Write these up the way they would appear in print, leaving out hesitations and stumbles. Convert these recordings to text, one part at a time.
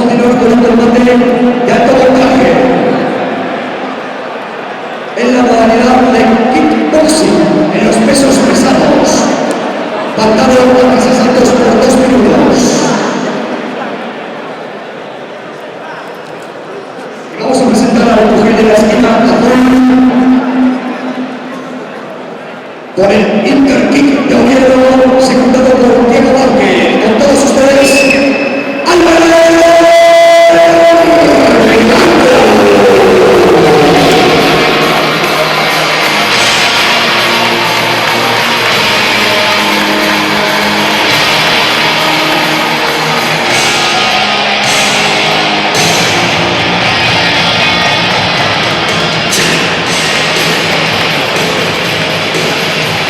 continuar con un combate de alto voltaje en la modalidad de kickboxing en los pesos pesados, pactado a tres asaltos por 2 minutos. Y vamos a presentar al mujer de la esquina azul por el Interkick de Oviedo, secundado por Diego Vázquez. Con todos ustedes, Álvaro.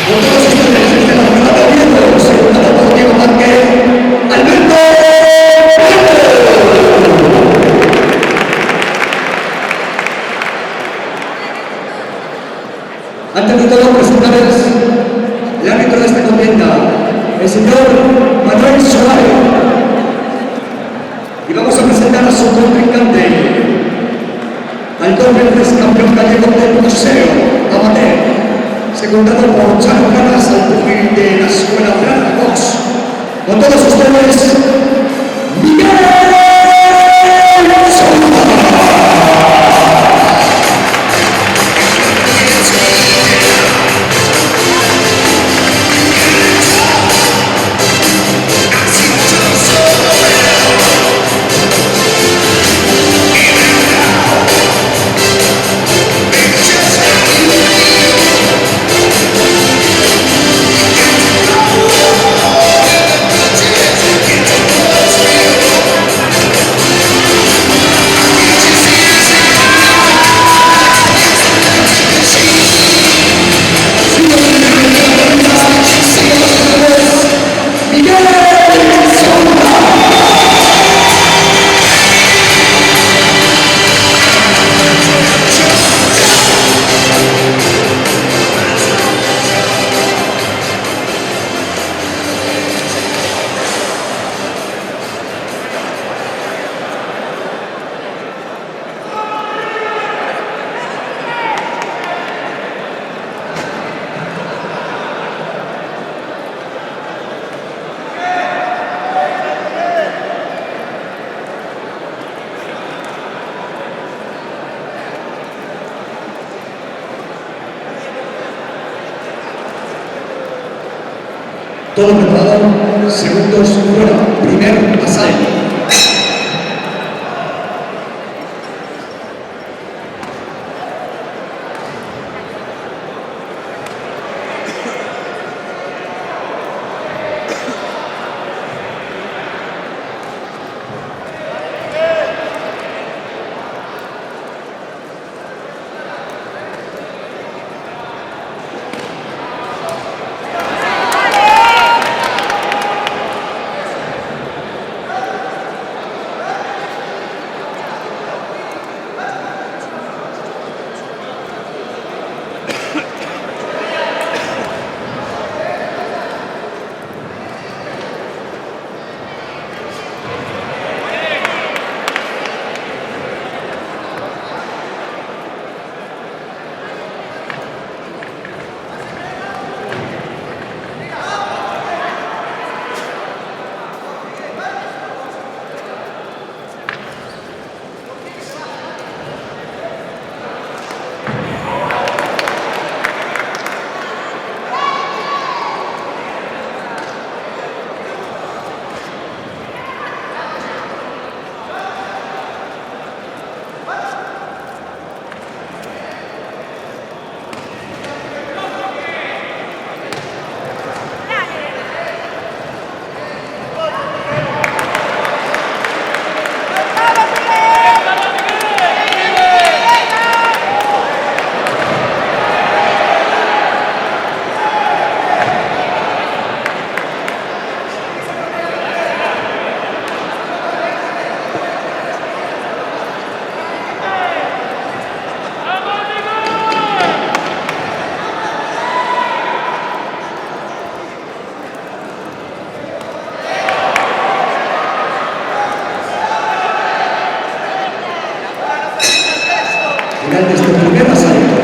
Con todos ustedes, desde la ciudad de Oviedo, secundado por Diego Vázquez, Alberto. Antes de todo, presentarles el árbitro de esta contienda, el señor Manuel Solari. Y vamos a presentar a su contrincante, al 2 veces campeón gallego del boxeo amateur, secundado por Charo Canas, al pugil de la Escuela Fran Box. Con todos ustedes, Miguel Solari. Todo preparado, segundos fuera, primer asalto. final de este primer asalto.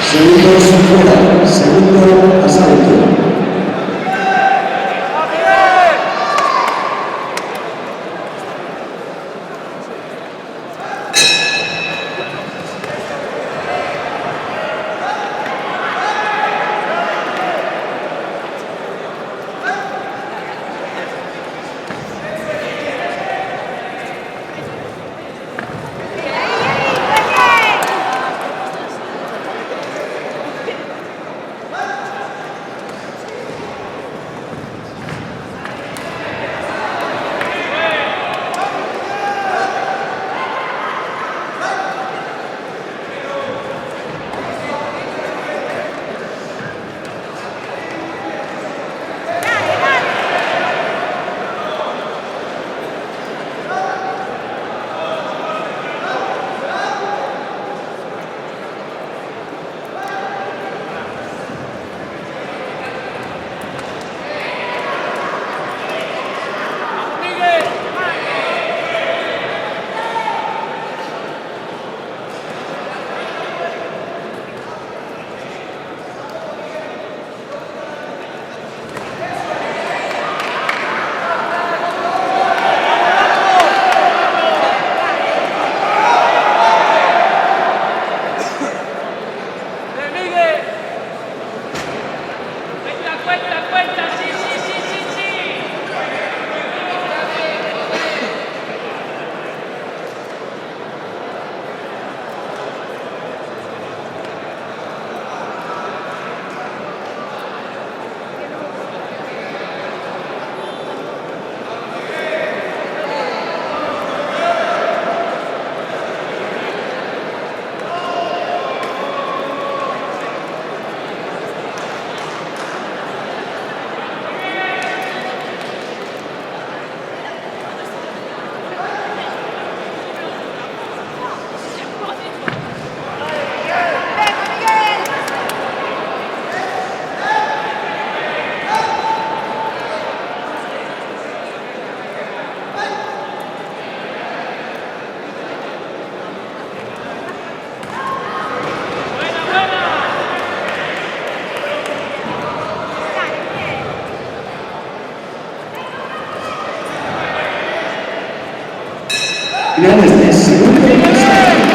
Segundos fuera, segundo asalto. Finales de segundo asalto.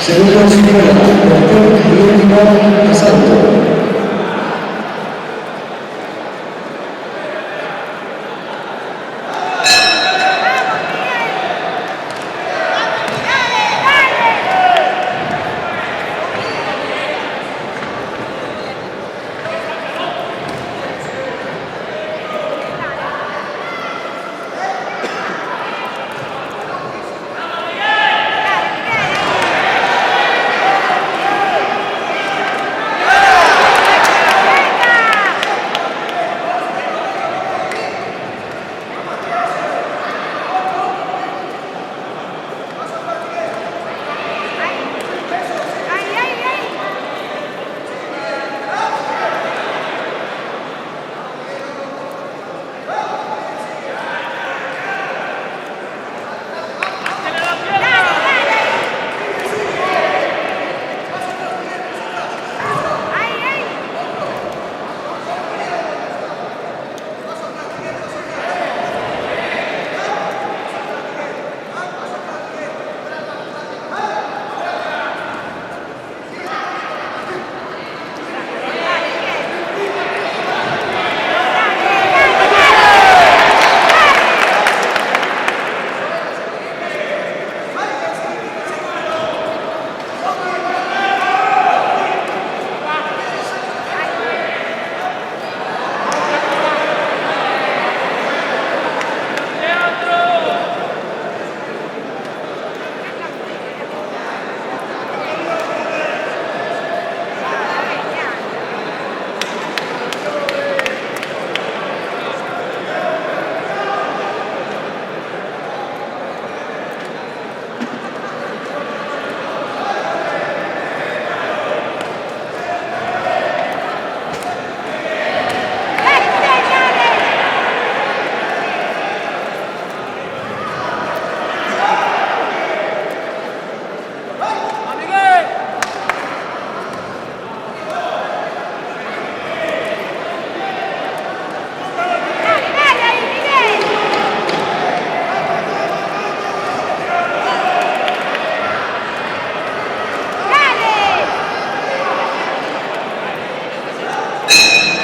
Segundos fuera, tercer y último asalto.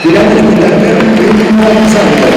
durante el tercer y último asalto.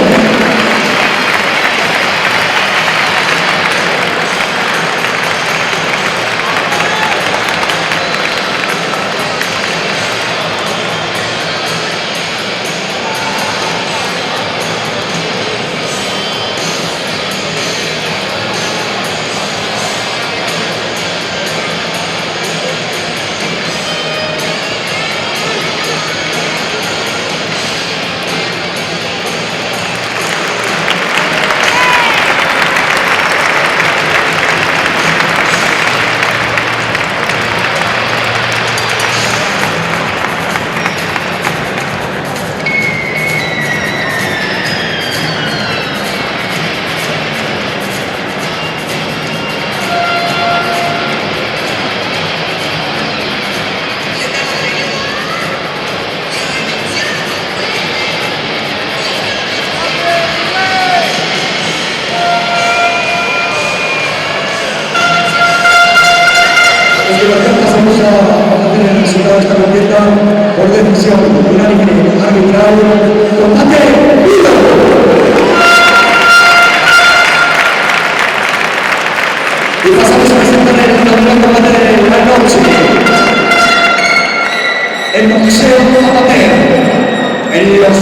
Pasamos a conocer el resultado de esta contienda por decisión unánime arbitral. ¡Combate vivo! Y pasamos a presentar el gran combate de la noche. El boxeo amateur en los